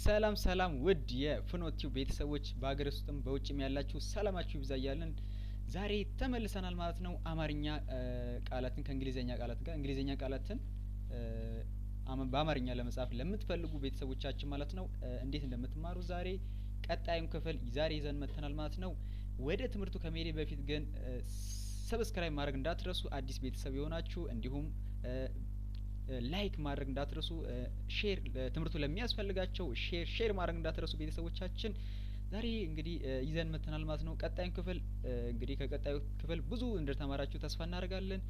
ሰላም ሰላም ውድ የፍኖቲው ቤተሰቦች በሀገር ውስጥም በውጭም ያላችሁ ሰላማችሁ ይብዛ እያልን ዛሬ ተመልሰናል ማለት ነው። አማርኛ ቃላትን ከእንግሊዘኛ ቃላት ጋር እንግሊዘኛ ቃላትን በአማርኛ ለመጻፍ ለምትፈልጉ ቤተሰቦቻችን ማለት ነው እንዴት እንደምትማሩ ዛሬ ቀጣዩን ክፍል ዛሬ ይዘን መጥተናል ማለት ነው። ወደ ትምህርቱ ከመሄዴ በፊት ግን ሰብስክራይብ ማድረግ እንዳትረሱ አዲስ ቤተሰብ የሆናችሁ እንዲሁም ላይክ ማድረግ እንዳትረሱ ሼር ትምህርቱ ለሚያስፈልጋቸው ሼር ማድረግ እንዳትረሱ ቤተሰቦቻችን ዛሬ እንግዲህ ይዘን መጥተናል ማለት ነው። ቀጣዩን ክፍል እንግዲህ ከቀጣዩ ክፍል ብዙ እንደተማራችሁ ተስፋ እናደርጋለን።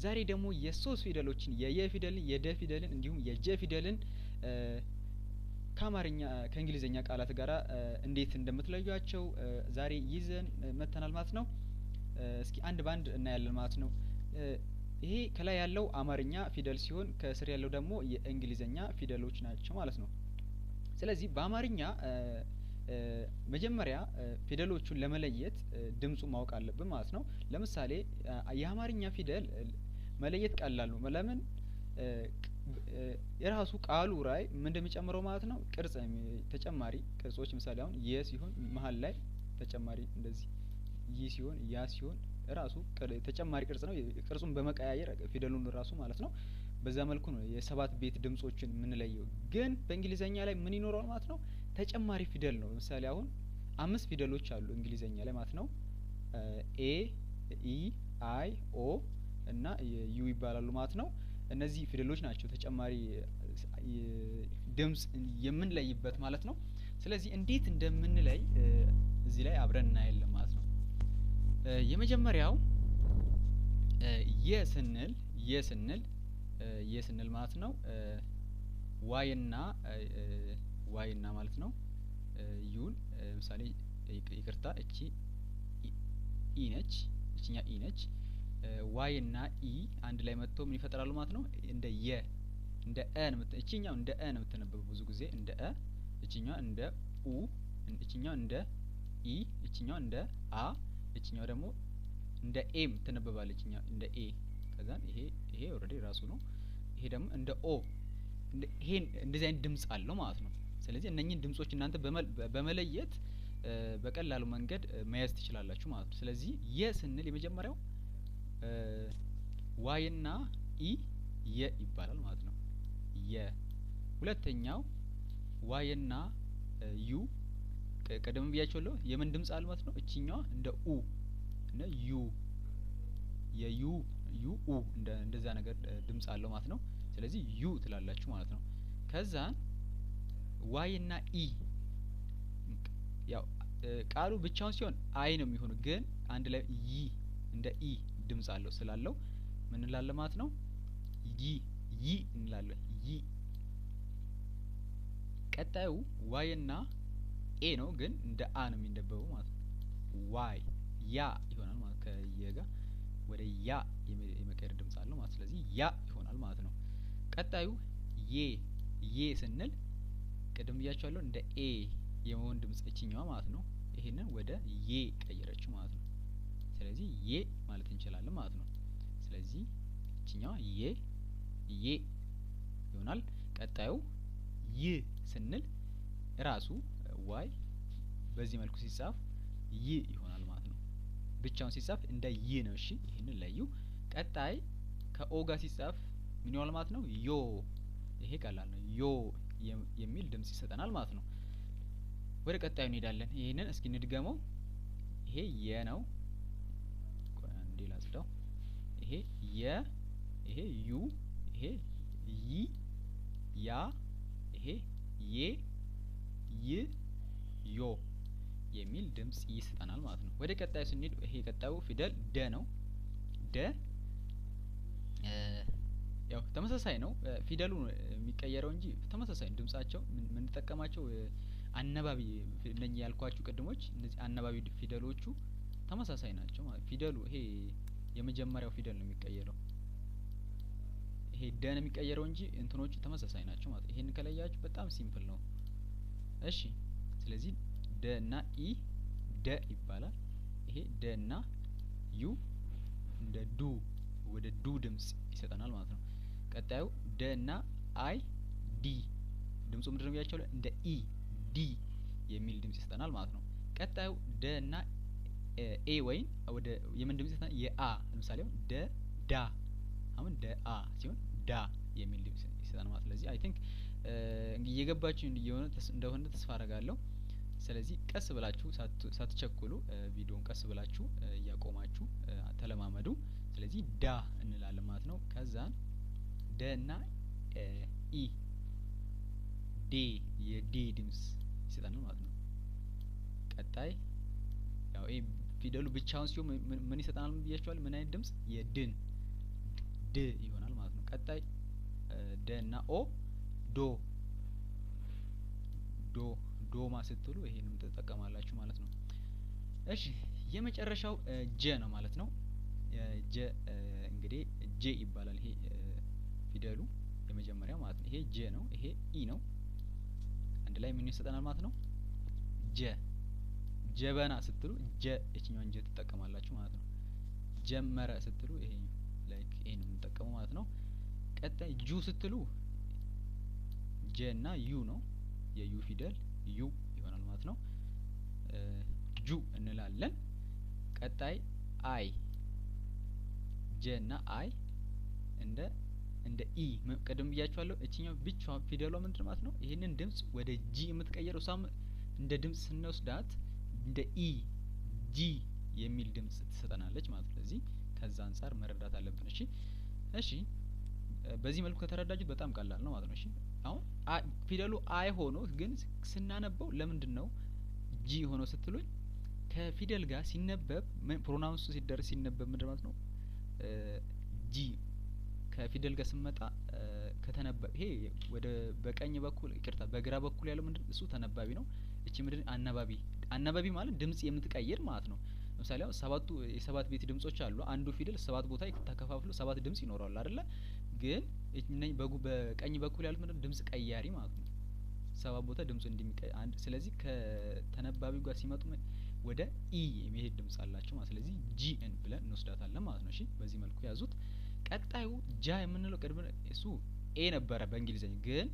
ዛሬ ደግሞ የሶስት ፊደሎችን የየ ፊደልን የደ ፊደልን እንዲሁም የጀ ፊደልን ከአማርኛ ከእንግሊዘኛ ቃላት ጋራ እንዴት እንደምትለዩዋቸው ዛሬ ይዘን መጥተናል ማለት ነው። እስኪ አንድ ባንድ እናያለን ማለት ነው። ይሄ ከላይ ያለው አማርኛ ፊደል ሲሆን ከስር ያለው ደግሞ የእንግሊዘኛ ፊደሎች ናቸው ማለት ነው። ስለዚህ በአማርኛ መጀመሪያ ፊደሎቹን ለመለየት ድምጹ ማወቅ አለብን ማለት ነው። ለምሳሌ የአማርኛ ፊደል መለየት ቀላል ነው። ለምን የራሱ ቃሉ ላይ ምን እንደሚጨምረው ማለት ነው። ቅርጽ ተጨማሪ ቅርጾች ምሳሌ አሁን የ ሲሆን መሃል ላይ ተጨማሪ እንደዚህ ይ ሲሆን ያ ሲሆን ራሱ ተጨማሪ ቅርጽ ነው። ቅርጹን በመቀያየር ፊደሉን ራሱ ማለት ነው። በዛ መልኩ ነው የሰባት ቤት ድምጾችን የምንለየው። ግን በእንግሊዘኛ ላይ ምን ይኖረዋል ማለት ነው? ተጨማሪ ፊደል ነው። ምሳሌ አሁን አምስት ፊደሎች አሉ እንግሊዘኛ ላይ ማለት ነው። ኤ ኢ አይ ኦ እና ዩ ይባላሉ ማለት ነው። እነዚህ ፊደሎች ናቸው ተጨማሪ ድምጽ የምንለይበት ማለት ነው። ስለዚህ እንዴት እንደምንለይ እዚህ ላይ አብረን እናያለን ማለት ነው። የመጀመሪያው የስንል ማለት ነው ዋይና ማለት ነው ዩን ምሳሌ ይቅርታ እቺ ኢ ነች እቺኛ ኢ ነች። ዋይና ኢ አንድ ላይ መጥቶ ምን ይፈጥራሉ ማለት ነው? እንደ እቺኛው እንደ እ ነው የምትነበበው ብዙ ጊዜ እንደ እ፣ እቺኛው እንደ ኡ፣ እቺኛው እንደ ኢ፣ እቺኛው እንደ አ፣ እቺኛው ደግሞ እንደ ኤም ትነበባለች እንደ ኤ። ከዛን ይሄ ኦሬዲ ራሱ ነው። ይሄ ደግሞ እንደ ኦ ይሄ እንደዚህ አይነት ድምጽ አለው ማለት ነው። ስለዚህ እነኚህን ድምጾች እናንተ በመለየት በቀላሉ መንገድ መያዝ ትችላላችሁ ማለት ነው። ስለዚህ የስንል የመጀመሪያው ዋይና ኢ የ ይባላል ማለት ነው። ሁለተኛው ዋይና ዩ ቀደም ብያቸዋለሁ የምን ድምጽ አለ ማለት ነው። እቺኛዋ እንደ ኡ እና ዩ ዩ ኡ እንደዛ ነገር ድምጽ አለው ማለት ነው። ስለዚህ ዩ ትላላችሁ ማለት ነው። ከዛን ዋይና ኢ ያው ቃሉ ብቻውን ሲሆን አይ ነው የሚሆነው። ግን አንድ ላይ ይ እንደ ኢ ድምጽ አለው ስላለው ምን እንላለን ማለት ነው? ይ እንላለን ይ። ቀጣዩ ዋይና ኤ ነው ግን እንደ አ ነው የሚነበበው ማለት ነው። ዋይ ያ ይሆናል ማለት ከየጋ ወደ ያ የመቀየር ድምጽ አለው ማለት ስለዚህ ያ ይሆናል ማለት ነው። ቀጣዩ የ ስንል ቅድም ብያችኋለሁ እንደ ኤ የመሆን ድምጽ እቺኛዋ ማለት ነው። ይሄንን ወደ የ ቀየረችው ማለት ነው። ስለዚህ የ ማለት እንችላለን ማለት ነው። ስለዚህ እቺኛዋ የ ይሆናል። ቀጣዩ ይ ስንል ራሱ ዋይ በዚህ መልኩ ሲጻፍ ይ ይሆናል ማለት ነው። ብቻውን ሲጻፍ እንደ ይ ነው። እሺ ይሄንን ለዩ። ቀጣይ ከኦ ጋር ሲጻፍ ምን ይሆናል ማለት ነው? ዮ። ይሄ ቀላል ነው። ዮ የሚል ድምጽ ይሰጠናል ማለት ነው። ወደ ቀጣዩ እንሄዳለን። ይሄንን እስኪ እንድገመው። ይሄ የ ነው። እንዴ ላጽዳው። ይሄ የ፣ ይሄ ዩ፣ ይሄ ይ፣ ያ፣ ይሄ የ፣ ይ፣ ዮ የሚል ድምጽ ይሰጠናል ማለት ነው። ወደ ቀጣዩ ስንሄድ ይሄ ቀጣዩ ፊደል ደ ነው። ደ ያው ተመሳሳይ ነው። ፊደሉ የሚቀየረው እንጂ ተመሳሳይ ድምጻቸው የምንጠቀማቸው አነባቢ እነኚህ ያልኳችሁ ቅድሞች እነዚህ አነባቢ ፊደሎቹ ተመሳሳይ ናቸው ማለት ፊደሉ ይሄ የመጀመሪያው ፊደል ነው የሚቀየረው። ይሄ ደ ነው የሚቀየረው እንጂ እንትኖቹ ተመሳሳይ ናቸው ማለት ይሄን ከለያችሁ በጣም ሲምፕል ነው። እሺ ስለዚህ ደ እና ኢ ደ ይባላል። ይሄ ደ እና ዩ እንደ ዱ ወደ ዱ ድምጽ ይሰጠናል ማለት ነው። ቀጣዩ ደ እና አይ ዲ ድምጹ ምንድነው ብያችኋለሁ? እንደ ኢ ዲ የሚል ድምጽ ይሰጠናል ማለት ነው። ቀጣዩ ደ እና ኤ ወይም ወደ የምን ድምጽ ይሰጠናል? የአ ለምሳሌ ደ ዳ አሁን ደ አ ሲሆን ዳ የሚል ድምጽ ይሰጠናል ማለት። ስለዚህ አይ ቲንክ እየገባችሁ እንደሆነ ተስፋ አረጋለሁ። ስለዚህ ቀስ ብላችሁ ሳትቸኩሉ ቪዲዮን ቀስ ብላችሁ እያቆማችሁ ተለማመዱ። ስለዚህ ዳ እንላለን ማለት ነው። ከዛን ደ እና ኢ ዴ የዴ ድምጽ ይሰጠናል ማለት ነው። ቀጣይ ያው ይሄ ፊደሉ ብቻውን ሲሆን ምን ይሰጠናል ብያችኋል? ምን አይነት ድምጽ? የድን ድ ይሆናል ማለት ነው። ቀጣይ ደ እና ኦ ዶ ዶ ዶማ ስትሉ ይሄንን ትጠቀማላችሁ ማለት ነው። እሺ የመጨረሻው ጀ ነው ማለት ነው። ጀ እንግዲህ ጄ ይባላል ይሄ ፊደሉ የመጀመሪያው ማለት ነው። ይሄ ጀ ነው፣ ይሄ ኢ ነው። አንድ ላይ ምን ይሰጠናል ማለት ነው? ጀ ጀበና ስትሉ ጀ እቺኛውን ጀ ትጠቀማላችሁ ማለት ነው። ጀመረ ስትሉ ይሄ ላይክ ይሄን የምንጠቀመው ማለት ነው። ቀጣይ ጁ ስትሉ ጀ እና ዩ ነው። የዩ ፊደል ዩ ይሆናል ማለት ነው። ጁ እንላለን። ቀጣይ አይ ጀ እና አይ እንደ ኢ ቀደም ብያችኋለሁ። እቺኛው ብቻዋ ፊደሏ ምንድን ማለት ነው? ይሄንን ድምጽ ወደ ጂ የምትቀየረው እሷም እንደ ድምጽ ስንወስዳት እንደ ኢ ጂ የሚል ድምጽ ትሰጠናለች ማለት ነው። ስለዚህ ከዛ አንፃር መረዳት አለብን። እሺ በዚህ መልኩ ከተረዳችሁት በጣም ቀላል ነው ማለት ነው። እሺ አሁን ፊደሉ አይ ሆኖ ግን ስናነበው ለምንድን ነው ጂ ሆኖ ስትሉኝ ከፊደል ጋር ሲነበብ ፕሮናውንሱ ሲደርስ ሲነበብ ምንድን ማለት ነው? ጂ ከፊደል ጋር ስመጣ ከተነበብ ይሄ ወደ በቀኝ በኩል ይቅርታ በግራ በኩል ያለው ምንድን እሱ ተነባቢ ነው። እቺ ምንድን አናባቢ ማለት ድምጽ የምትቀይር ማለት ነው። ለምሳሌ አሁን የሰባት ቤት ድምጾች አሉ። አንዱ ፊደል 7 ቦታ ተከፋፍሎ 7 ድምጽ ይኖረዋል አይደለ? ግን በቀኝ በኩል ያሉት ምንድን ድምጽ ቀያሪ ማለት ነው። 7 ቦታ ድምጽ እንደሚቀይ ስለዚህ ከተነባቢው ጋር ሲመጡ ወደ ኢ የሚሄድ ድምጽ አላቸው ማለት። ስለዚህ ጂ ብለን እንወስዳታለን ማለት ነው። እሺ በዚህ መልኩ ያዙት። ቀጣዩ ጃ የምንለው ቅድም እሱ ኤ ነበረ በእንግሊዘኛ ግን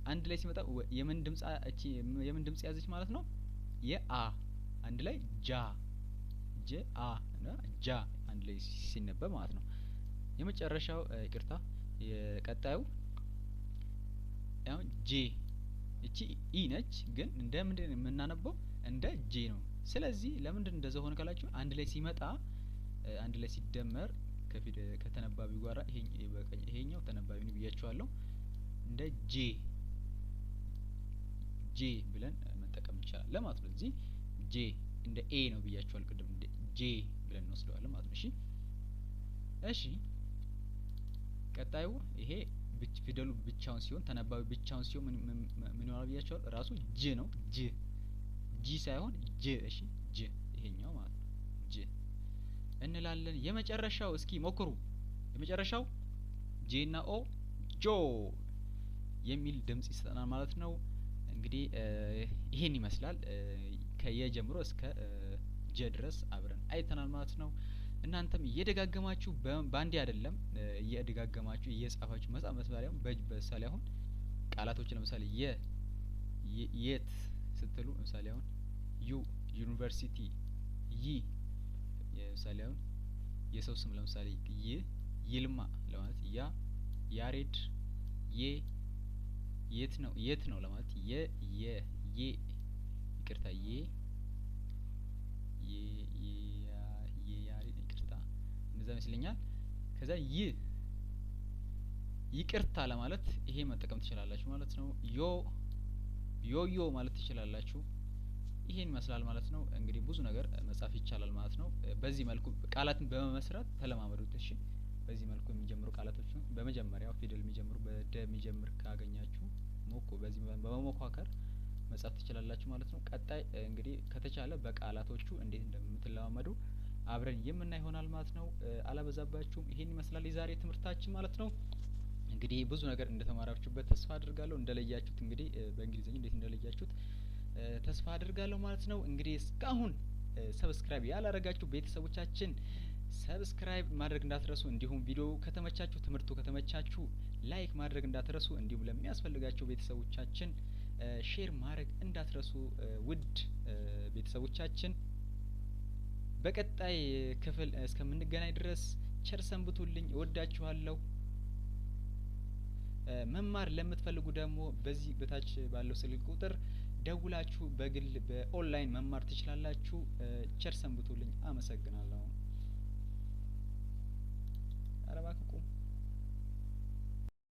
አንድ ላይ ሲመጣ የምን ድምጽ ያዘች ማለት ነው? የአ አንድ ላይ ጃ ጀ አ እና ጃ አንድ ላይ ሲነበብ ማለት ነው። የመጨረሻው ይቅርታ የቀጣዩ ያው ጄ እቺ ኢ ነች ግን እንደ ምንድን የምናነበው እንደ ጄ ነው። ስለዚህ ለምንድን እንደዛ ሆነ ካላችሁ አንድ ላይ ሲመጣ አንድ ላይ ሲደመር ከተነባቢው ጋራ ይሄኛው ተነባቢ ነው ብያችኋለሁ። እንደ ጄ ብለን መጠቀም እንችላለን ማለት ነው። እዚህ ጄ እንደ ኤ ነው ብያችኋል ቅድም እንደ ጄ ብለን እንወስደዋለን ማለት ነው። እሺ ቀጣዩ ይሄ ፊደሉ ብቻውን ሲሆን ተነባቢ ብቻውን ሲሆን ምን ይሆናል ብያችኋል? ራሱ ጅ ነው። ጂ ሳይሆን ጅ። እሺ ጅ ይሄኛው ማለት ነው። ጅ እንላለን። የመጨረሻው እስኪ ሞክሩ። የመጨረሻው ጄ እና ኦ ጆ የሚል ድምጽ ይሰጠናል ማለት ነው። እንግዲህ ይሄን ይመስላል ከየ ጀምሮ እስከ ጀ ድረስ አብረን አይተናል ማለት ነው። እናንተም እየደጋገማችሁ ባንዴ አይደለም እየደጋገማችሁ እየጻፋችሁ መጻፍ መስባሪያው በሳሌ አሁን ቃላቶች ለምሳሌ የት ስትሉ ለምሳሌ አሁን ዩኒቨርሲቲ ለምሳሌ አሁን የሰው ስም ለምሳሌ ይልማ ለማለት ያሬድ የት ነው ለማለት ይቅርታ ያሬድ ይቅርታ እንደዛ ይመስለኛል። ከዛ ይቅርታ ለማለት ይሄ መጠቀም ትችላላችሁ ማለት ነው። ዮዮ ማለት ትችላላችሁ። ይሄን ይመስላል ማለት ነው። እንግዲህ ብዙ ነገር መጻፍ ይቻላል ማለት ነው። በዚህ መልኩ ቃላትን በመመስረት ተለማመዱት። እሺ በዚህ መልኩ የሚጀምሩ ቃላቶችን በመጀመሪያው ፊደል የሚጀምሩ በደ የሚጀምር ካገኛችሁ በዚህ በመሞካከር መጻፍ ትችላላችሁ ማለት ነው። ቀጣይ እንግዲህ ከተቻለ በቃላቶቹ እንዴት እንደምትለማመዱ አብረን የምናይ ይሆናል ማለት ነው። አላበዛባችሁም። ይሄን ይመስላል የዛሬ ትምህርታችን ማለት ነው። እንግዲህ ብዙ ነገር እንደተማራችሁበት ተስፋ አድርጋለሁ። እንደለያችሁት እንግዲህ በእንግሊዝኛ እንዴት እንደለያችሁት ተስፋ አድርጋለሁ ማለት ነው። እንግዲህ እስካሁን ሰብስክራይብ ያላረጋችሁ ቤተሰቦቻችን ሰብስክራይብ ማድረግ እንዳትረሱ፣ እንዲሁም ቪዲዮ ከተመቻችሁ ትምህርቱ ከተመቻችሁ ላይክ ማድረግ እንዳትረሱ፣ እንዲሁም ለሚያስፈልጋቸው ቤተሰቦቻችን ሼር ማድረግ እንዳትረሱ ውድ ቤተሰቦቻችን። በቀጣይ ክፍል እስከምንገናኝ ድረስ ቸር ሰንብቱልኝ። እወዳችኋለሁ። መማር ለምትፈልጉ ደግሞ በዚህ በታች ባለው ስልክ ቁጥር ደውላችሁ በግል በኦንላይን መማር ትችላላችሁ። ቸር ሰንብቱልኝ። አመሰግናለሁ። አረባክቁ